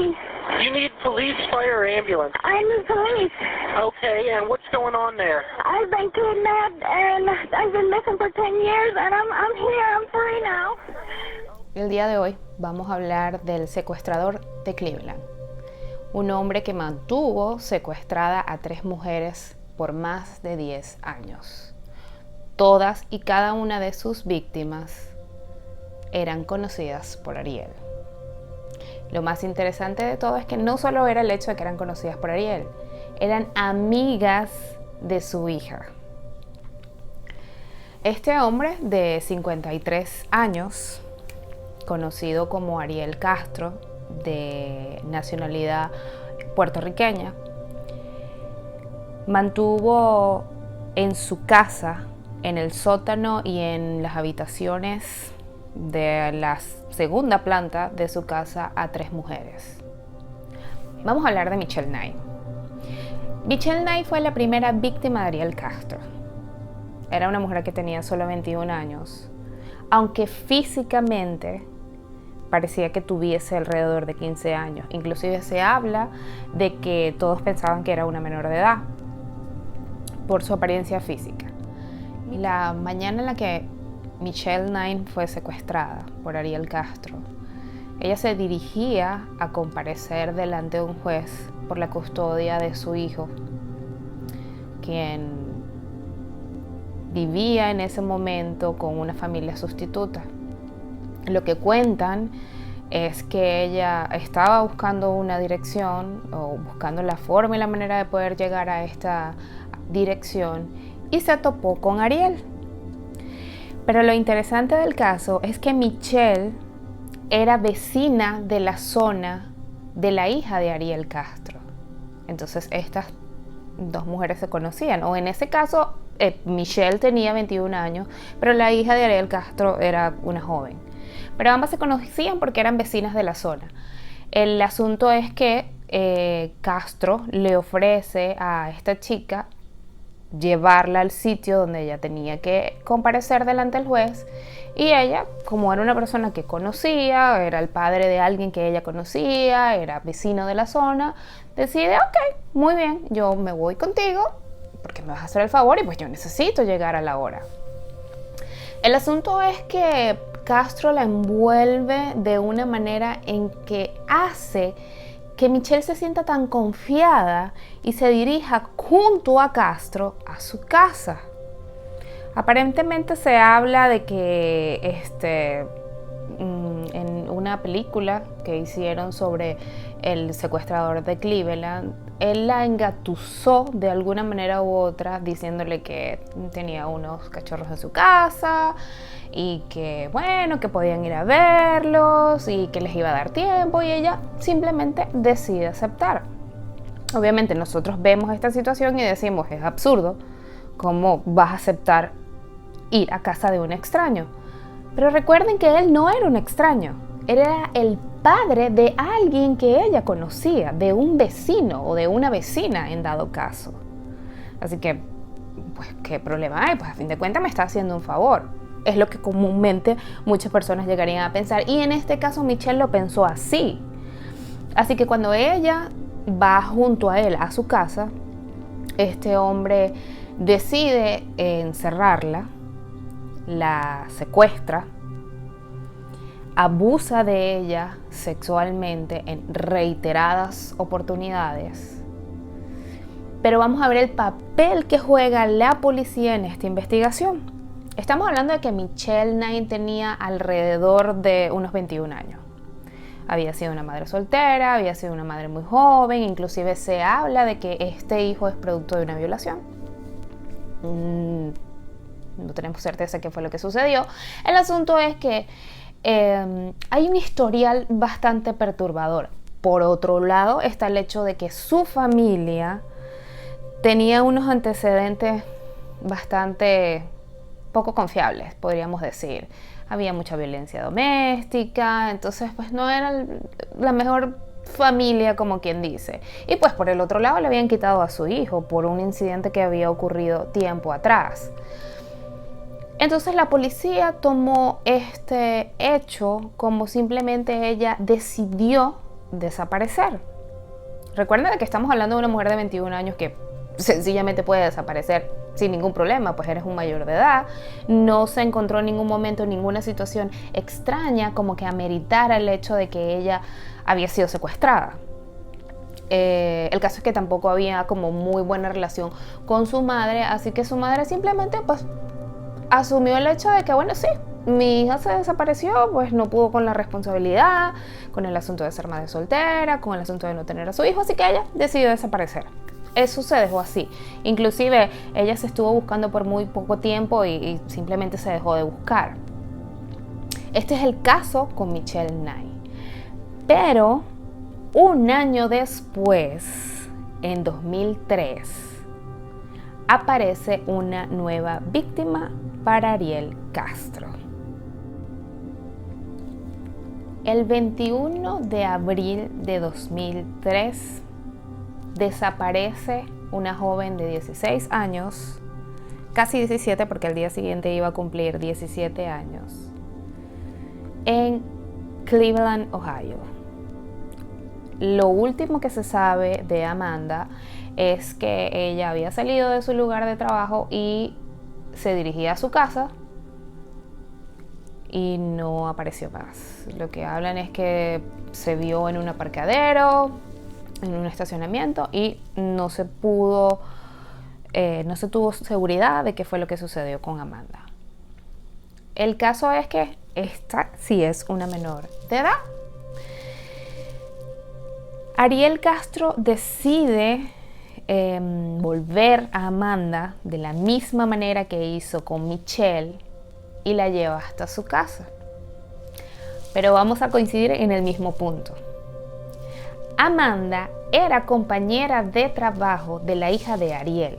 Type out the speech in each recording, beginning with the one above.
police. You need police, fire, or ambulance. I need police. Okay, and what's going on there? I've been kidnapped and I've been missing for 10 years and I'm here, I'm free now. El día de hoy vamos a hablar del secuestrador de Cleveland, un hombre que mantuvo secuestrada a 3 mujeres por más de 10 años. Todas y cada una de sus víctimas eran conocidas por Ariel. Lo más interesante de todo es que no solo era el hecho de que eran conocidas por Ariel, eran amigas de su hija. Este hombre de 53 años, conocido como Ariel Castro, de nacionalidad puertorriqueña, mantuvo en su casa, en el sótano y en las habitaciones de la segunda planta de su casa a 3 mujeres. Vamos a hablar de Michelle Knight. Michelle Knight fue la primera víctima de Ariel Castro. Era una mujer que tenía solo 21 años, aunque físicamente parecía que tuviese alrededor de 15 años. Inclusive se habla de que todos pensaban que era una menor de edad por su apariencia física. La mañana en la que Michelle Knight fue secuestrada por Ariel Castro, ella se dirigía a comparecer delante de un juez por la custodia de su hijo, quien vivía en ese momento con una familia sustituta. Lo que cuentan es que ella estaba buscando una dirección o buscando la forma y la manera de poder llegar a esta dirección y se topó con Ariel. Pero lo interesante del caso es que Michelle era vecina de la zona de la hija de Ariel Castro. Entonces estas 2 mujeres se conocían, o en ese caso Michelle tenía 21 años, pero la hija de Ariel Castro era una joven. Pero ambas se conocían porque eran vecinas de la zona. El asunto es que Castro le ofrece a esta chica llevarla al sitio donde ella tenía que comparecer delante del juez, y ella, como era una persona que conocía, era el padre de alguien que ella conocía, era vecino de la zona, decide, ok, muy bien, yo me voy contigo porque me vas a hacer el favor y pues yo necesito llegar a la hora. El asunto es que Castro la envuelve de una manera en que hace que Michelle se sienta tan confiada y se dirija junto a Castro a su casa. Aparentemente se habla de que en una película que hicieron sobre el secuestrador de Cleveland, él la engatusó de alguna manera u otra, diciéndole que tenía unos cachorros en su casa y que bueno, que podían ir a verlos y que les iba a dar tiempo, y ella simplemente decide aceptar. Obviamente nosotros vemos esta situación y decimos, es absurdo, ¿cómo vas a aceptar ir a casa de un extraño? Pero recuerden que él no era un extraño, era el padre de alguien que ella conocía, de un vecino o de una vecina en dado caso. Así que, pues, ¿qué problema hay? Pues a fin de cuentas me está haciendo un favor. Es lo que comúnmente muchas personas llegarían a pensar, y en este caso Michelle lo pensó así. Así que cuando ella va junto a él a su casa, este hombre decide encerrarla, la secuestra, abusa de ella sexualmente en reiteradas oportunidades. Pero vamos a ver el papel que juega la policía en esta investigación. Estamos hablando de que Michelle Knight tenía alrededor de unos 21 años. Había sido una madre soltera, había sido una madre muy joven, inclusive se habla de que este hijo es producto de una violación. No tenemos certeza qué fue lo que sucedió. El asunto es que hay un historial bastante perturbador. Por otro lado está el hecho de que su familia tenía unos antecedentes bastante poco confiables, podríamos decir. Había mucha violencia doméstica, entonces pues no era la mejor familia, como quien dice. Y pues por el otro lado le habían quitado a su hijo por un incidente que había ocurrido tiempo atrás. Entonces la policía tomó este hecho como simplemente ella decidió desaparecer. Recuerden de que estamos hablando de una mujer de 21 años que sencillamente puede desaparecer sin ningún problema, pues eres un mayor de edad. No se encontró en ningún momento ninguna situación extraña como que ameritara el hecho de que ella había sido secuestrada. El caso es que tampoco había como muy buena relación con su madre, así que su madre simplemente pues asumió el hecho de que bueno, sí, mi hija se desapareció, pues no pudo con la responsabilidad, con el asunto de ser madre soltera, con el asunto de no tener a su hijo, así que ella decidió desaparecer. Eso se dejó así. Inclusive ella se estuvo buscando por muy poco tiempo y simplemente se dejó de buscar. Este es el caso con Michelle Nye. Pero un año después, en 2003, aparece una nueva víctima para Ariel Castro. El 21 de abril de 2003 desaparece una joven de 16 años, casi 17 porque al día siguiente iba a cumplir 17 años, en Cleveland, Ohio. Lo último que se sabe de Amanda es que ella había salido de su lugar de trabajo y se dirigía a su casa y no apareció más. Lo que hablan es que se vio en un aparcadero, en un estacionamiento, y no se tuvo seguridad de qué fue lo que sucedió con Amanda. El caso es que esta sí es una menor de edad. Ariel Castro decide volver a Amanda de la misma manera que hizo con Michelle y la lleva hasta su casa. Pero vamos a coincidir en el mismo punto. Amanda era compañera de trabajo de la hija de Ariel.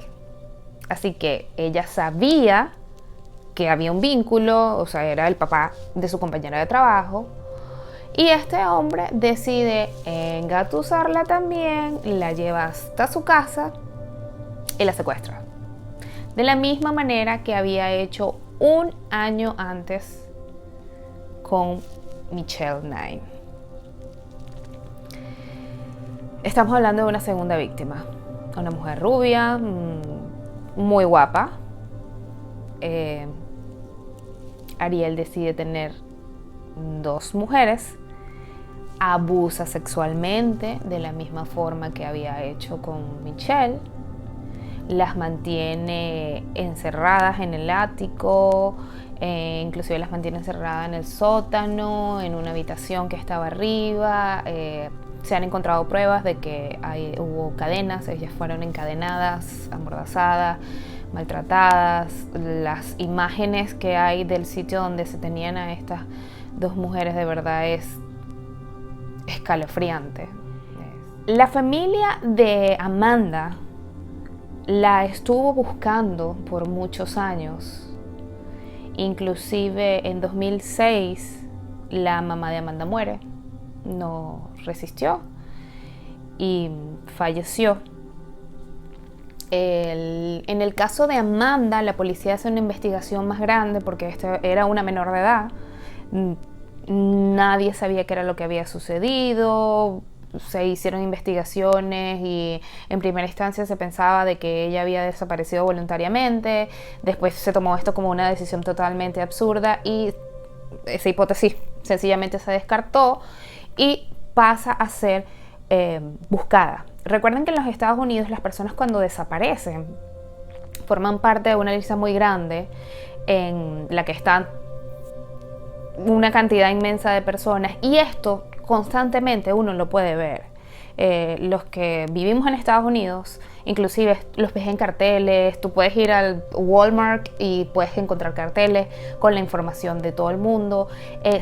Así que ella sabía que había un vínculo, o sea, era el papá de su compañera de trabajo. Y este hombre decide engatusarla también, la lleva hasta su casa y la secuestra. De la misma manera que había hecho un año antes con Michelle Nye. Estamos hablando de una segunda víctima, una mujer rubia, muy guapa. Ariel decide tener 2 mujeres, abusa sexualmente de la misma forma que había hecho con Michelle, las mantiene encerradas en el ático, inclusive las mantiene encerradas en el sótano, en una habitación que estaba arriba. Se han encontrado pruebas de que hubo cadenas, ellas fueron encadenadas, amordazadas, maltratadas. Las imágenes que hay del sitio donde se tenían a estas 2 mujeres de verdad es escalofriante. La familia de Amanda la estuvo buscando por muchos años. Inclusive en 2006 la mamá de Amanda muere. No resistió y falleció. En el caso de Amanda, la policía hace una investigación más grande porque esta era una menor de edad. Nadie sabía qué era lo que había sucedido. Se hicieron investigaciones y en primera instancia se pensaba de que ella había desaparecido voluntariamente. Después se tomó esto como una decisión totalmente absurda y esa hipótesis sencillamente se descartó y pasa a ser buscada. Recuerden que en los Estados Unidos las personas cuando desaparecen forman parte de una lista muy grande en la que están una cantidad inmensa de personas, y esto constantemente uno lo puede ver. Los que vivimos en Estados Unidos, inclusive los ves en carteles. Tú puedes ir al Walmart y puedes encontrar carteles con la información de todo el mundo.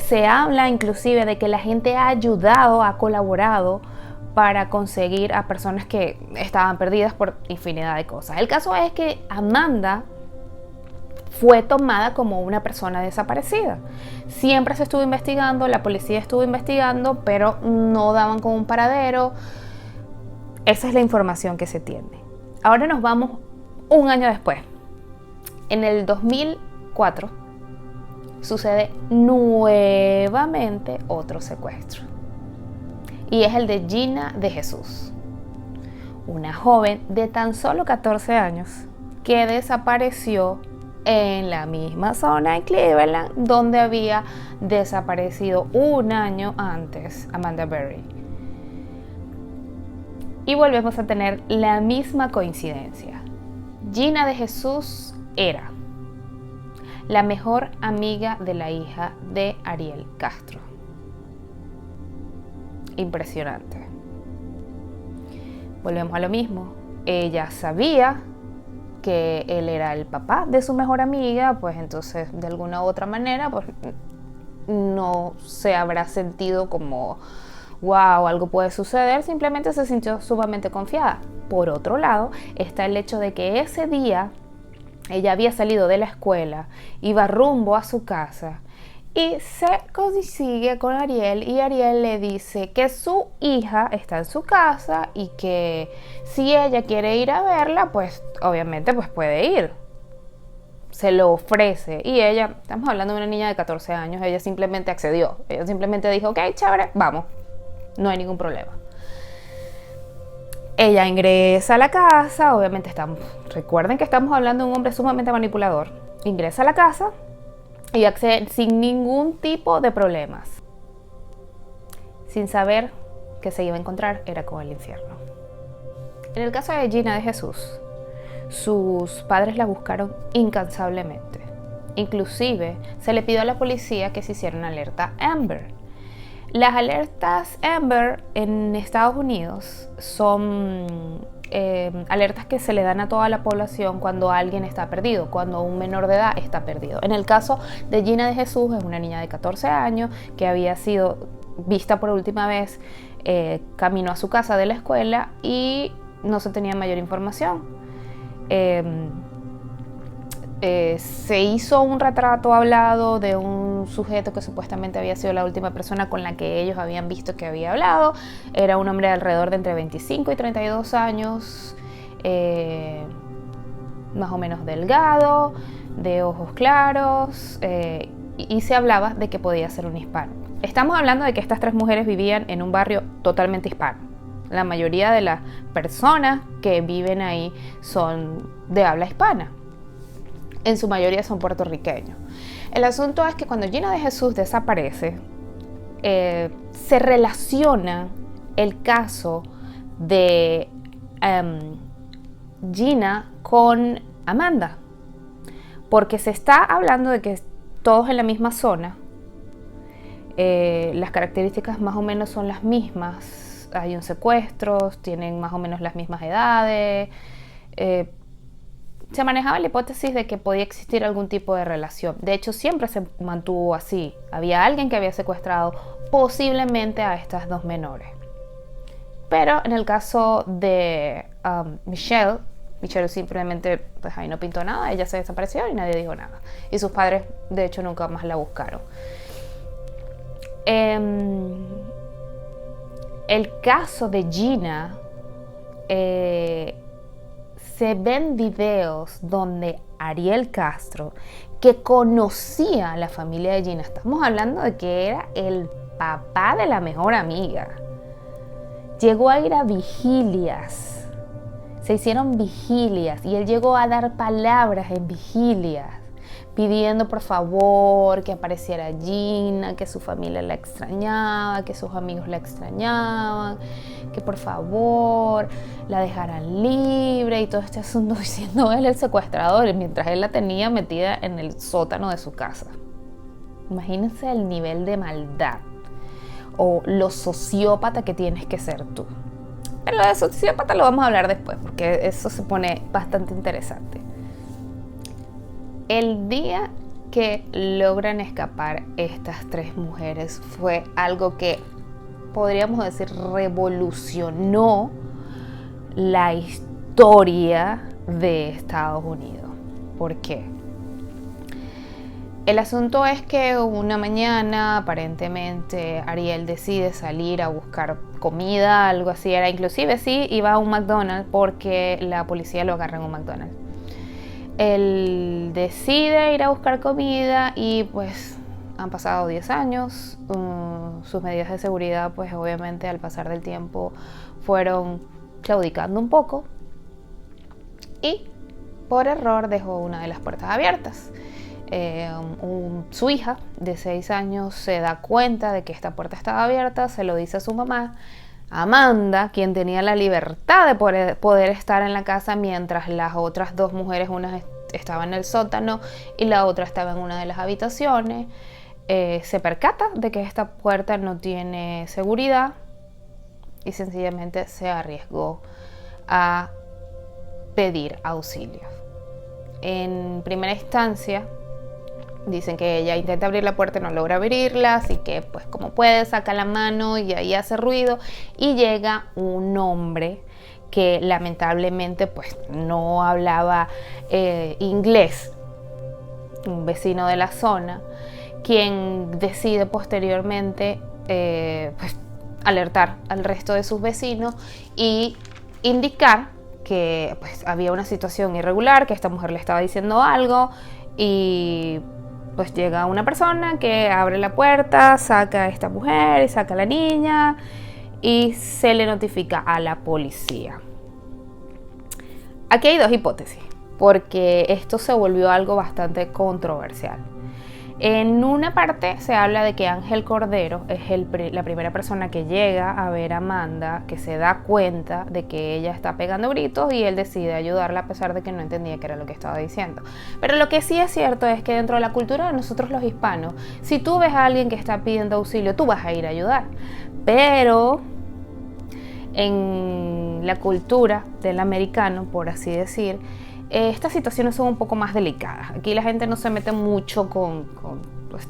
Se habla inclusive de que la gente ha ayudado, ha colaborado para conseguir a personas que estaban perdidas por infinidad de cosas. El caso es que Amanda fue tomada como una persona desaparecida. Siempre se estuvo investigando, la policía estuvo investigando, pero no daban con un paradero. Esa es la información que se tiene. Ahora nos vamos un año después. En el 2004 sucede nuevamente otro secuestro. y es el de Gina de Jesús, una joven de tan solo 14 años que desapareció en la misma zona en Cleveland donde había desaparecido un año antes Amanda Berry. Y volvemos a tener la misma coincidencia. Gina de Jesús era la mejor amiga de la hija de Ariel Castro. Impresionante. Volvemos a lo mismo. Ella sabía que él era el papá de su mejor amiga, pues entonces de alguna u otra manera pues no se habrá sentido como wow, algo puede suceder, simplemente se sintió sumamente confiada. Por otro lado, está el hecho de que ese día ella había salido de la escuela, iba rumbo a su casa y se consigue con Ariel y Ariel le dice que su hija está en su casa y que si ella quiere ir a verla, pues obviamente pues puede ir. Se lo ofrece y ella, estamos hablando de una niña de 14 años, ella simplemente accedió. Ella simplemente dijo, ok, chévere, vamos, no hay ningún problema. Ella ingresa a la casa, obviamente recuerden que estamos hablando de un hombre sumamente manipulador. Ingresa a la casa y accede sin ningún tipo de problemas, sin saber que se iba a encontrar era con el infierno. En el caso de Gina de Jesús, sus padres la buscaron incansablemente. Inclusive se le pidió a la policía que se hiciera una alerta Amber. Las alertas Amber en Estados Unidos son alertas que se le dan a toda la población cuando alguien está perdido, cuando un menor de edad está perdido. En el caso de Gina de Jesús, es una niña de 14 años que había sido vista por última vez camino a su casa de la escuela y no se tenía mayor información. Se hizo un retrato hablado de un sujeto que supuestamente había sido la última persona con la que ellos habían visto que había hablado. Era un hombre de alrededor de entre 25 y 32 años, más o menos delgado, de ojos claros, y se hablaba de que podía ser un hispano. Estamos hablando de que estas tres mujeres vivían en un barrio totalmente hispano. La mayoría de las personas que viven ahí son de habla hispana. En su mayoría son puertorriqueños. El asunto es que cuando Gina de Jesús desaparece, se relaciona el caso de Gina con Amanda, porque se está hablando de que todos en la misma zona, las características más o menos son las mismas, hay un secuestro, tienen más o menos las mismas edades. Se manejaba la hipótesis de que podía existir algún tipo de relación. De hecho, siempre se mantuvo así. Había alguien que había secuestrado posiblemente a estas dos menores. Pero en el caso de Michelle simplemente, pues ahí no pintó nada, ella se desapareció y nadie dijo nada. Y sus padres, de hecho, nunca más la buscaron. El caso de Gina, se ven videos donde Ariel Castro, que conocía a la familia de Gina, estamos hablando de que era el papá de la mejor amiga, llegó a ir a vigilias, se hicieron vigilias y él llegó a dar palabras en vigilias, pidiendo por favor que apareciera Gina, que su familia la extrañaba, que sus amigos la extrañaban, que por favor la dejaran libre y todo este asunto, diciendo él el secuestrador, mientras él la tenía metida en el sótano de su casa. Imagínense el nivel de maldad o lo sociópata que tienes que ser tú. Pero lo de sociópata lo vamos a hablar después, porque eso se pone bastante interesante. El día que logran escapar estas tres mujeres fue algo que podríamos decir revolucionó la historia de Estados Unidos. ¿Por qué? El asunto es que una mañana aparentemente Ariel decide salir a buscar comida, algo así era, inclusive sí iba a un McDonald's porque la policía lo agarra en un McDonald's. Él decide ir a buscar comida y pues Han pasado 10 años, sus medidas de seguridad pues obviamente al pasar del tiempo fueron claudicando un poco y por error dejó una de las puertas abiertas. Su hija de 6 años se da cuenta de que esta puerta estaba abierta, se lo dice a su mamá, Amanda, quien tenía la libertad de poder estar en la casa mientras las otras dos mujeres, una estaba en el sótano y la otra estaba en una de las habitaciones. Se percata de que esta puerta no tiene seguridad y sencillamente se arriesgó a pedir auxilio. En primera instancia dicen que ella intenta abrir la puerta y no logra abrirla, así que pues como puede saca la mano y ahí hace ruido y llega un hombre que lamentablemente pues no hablaba inglés, un vecino de la zona, quien decide posteriormente pues, alertar al resto de sus vecinos y indicar que pues, había una situación irregular, que esta mujer le estaba diciendo algo y pues llega una persona que abre la puerta, saca a esta mujer y saca a la niña y se le notifica a la policía. Aquí hay dos hipótesis, porque esto se volvió algo bastante controversial. En una parte se habla de que Ángel Cordero es la primera persona que llega a ver a Amanda, que se da cuenta de que ella está pegando gritos y él decide ayudarla a pesar de que no entendía qué era lo que estaba diciendo. Pero lo que sí es cierto es que dentro de la cultura de nosotros los hispanos, si tú ves a alguien que está pidiendo auxilio, tú vas a ir a ayudar. Pero en la cultura del americano, por así decir, estas situaciones son un poco más delicadas. Aquí la gente no se mete mucho pues,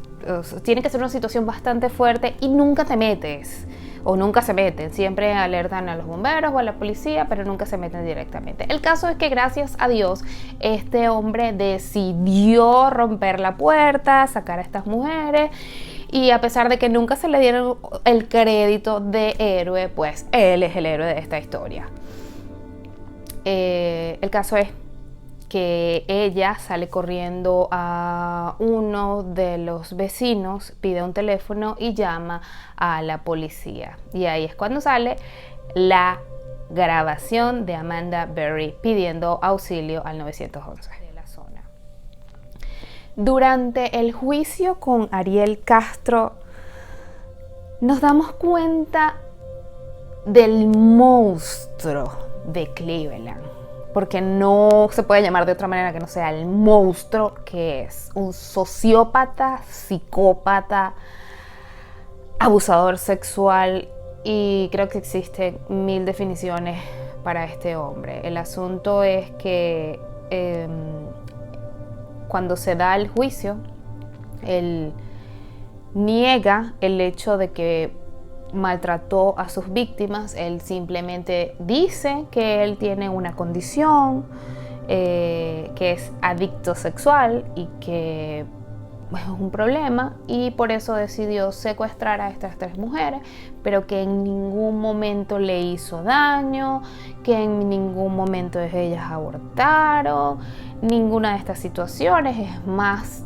tiene que ser una situación bastante fuerte y nunca te metes o nunca se meten. Siempre alertan a los bomberos o a la policía, pero nunca se meten directamente. El caso es que gracias a Dios este hombre decidió romper la puerta, sacar a estas mujeres y a pesar de que nunca se le dieron el crédito de héroe, pues él es el héroe de esta historia. El caso es que ella sale corriendo a uno de los vecinos, pide un teléfono y llama a la policía. Y ahí es cuando sale la grabación de Amanda Berry pidiendo auxilio al 911 de la zona. Durante el juicio con Ariel Castro nos damos cuenta del monstruo de Cleveland. Porque no se puede llamar de otra manera que no sea el monstruo que es. Un sociópata, psicópata, abusador sexual y creo que existen 1000 definiciones para este hombre. El asunto es que cuando se da el juicio, él niega el hecho de que maltrató a sus víctimas. Él simplemente dice que él tiene una condición, que es adicto sexual y que es un problema y por eso decidió secuestrar a estas 3 mujeres, pero que en ningún momento le hizo daño, que en ningún momento ellas abortaron, ninguna de estas situaciones. Es más,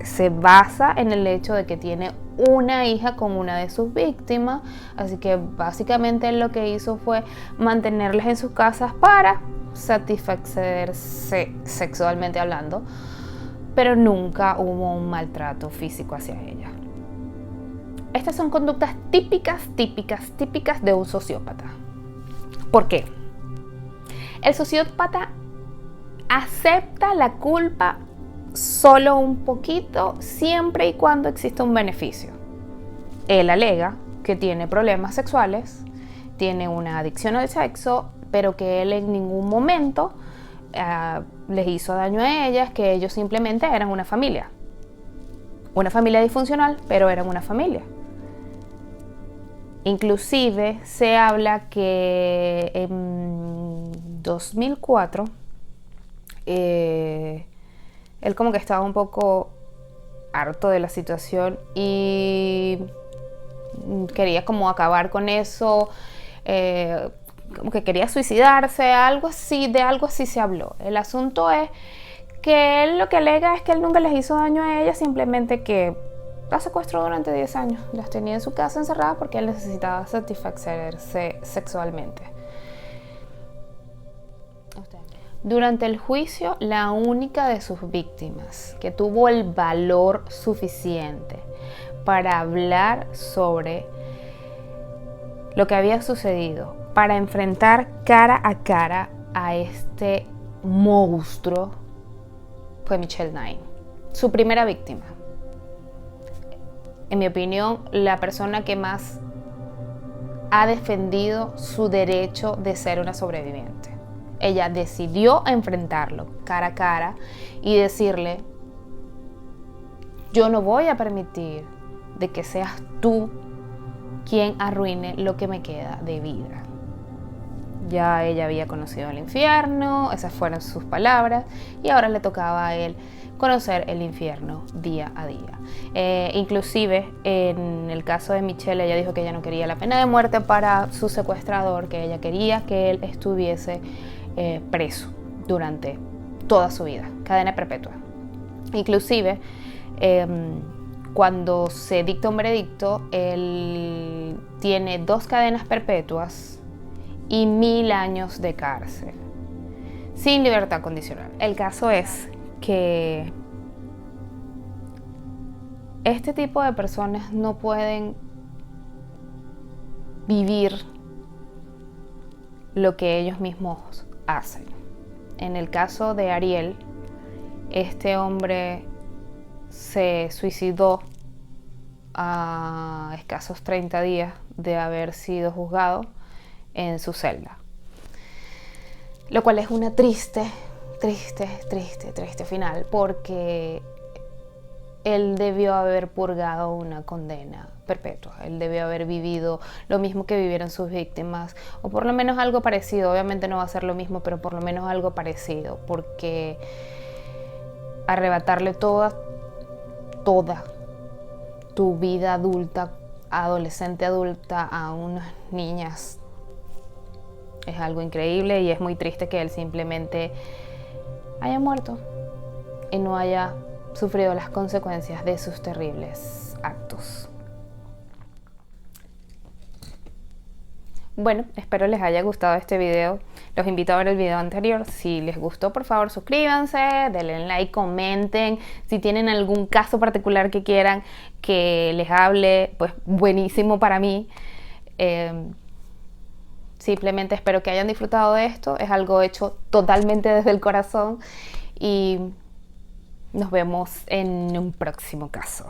se basa en el hecho de que tiene una hija con una de sus víctimas, así que básicamente lo que hizo fue mantenerlas en sus casas para satisfacerse sexualmente hablando, pero nunca hubo un maltrato físico hacia ella. Estas son conductas típicas de un sociópata. ¿Por qué? El sociópata acepta la culpa solo un poquito, siempre y cuando exista un beneficio. Él alega que tiene problemas sexuales, tiene una adicción al sexo, pero que él en ningún momento les hizo daño a ellas, que ellos simplemente eran una familia disfuncional, pero eran una familia. Inclusive se habla que en 2004 él como que estaba un poco harto de la situación y quería como acabar con eso, como que quería suicidarse, de algo así se habló. El asunto es que él lo que alega es que él nunca les hizo daño a ella, simplemente que la secuestró durante 10 años. Las tenía en su casa encerradas porque él necesitaba satisfacerse sexualmente. Durante el juicio, la única de sus víctimas que tuvo el valor suficiente para hablar sobre lo que había sucedido, para enfrentar cara a este monstruo, fue Michelle Knight, su primera víctima. En mi opinión, la persona que más ha defendido su derecho de ser una sobreviviente. Ella decidió enfrentarlo cara a cara y decirle: yo no voy a permitir de que seas tú quien arruine lo que me queda de vida. Ya ella había conocido el infierno, esas fueron sus palabras, y ahora le tocaba a él conocer el infierno día a día. Inclusive en el caso de Michelle, ella dijo que ella no quería la pena de muerte para su secuestrador, que ella quería que él estuviese preso durante toda su vida, cadena perpetua. Inclusive cuando se dicta un veredicto, él tiene 2 cadenas perpetuas y 1000 años de cárcel, sin libertad condicional. El caso es que este tipo de personas no pueden vivir lo que ellos mismos hacen. En el caso de Ariel, este hombre se suicidó a escasos 30 días de haber sido juzgado en su celda, lo cual es una triste final, porque él debió haber purgado una condena perpetua. Él debió haber vivido lo mismo que vivieron sus víctimas, o por lo menos algo parecido. Obviamente no va a ser lo mismo, pero por lo menos algo parecido, porque arrebatarle toda tu vida adulta, adolescente adulta, a unas niñas es algo increíble, y es muy triste que él simplemente haya muerto y no haya sufrido las consecuencias de sus terribles actos. Bueno, espero les haya gustado este video. Los invito a ver el video anterior. Si les gustó, por favor suscríbanse, denle like, comenten. Si tienen algún caso particular que quieran que les hable, pues buenísimo para mí. Simplemente espero que hayan disfrutado de esto. Es algo hecho totalmente desde el corazón, y nos vemos en un próximo caso.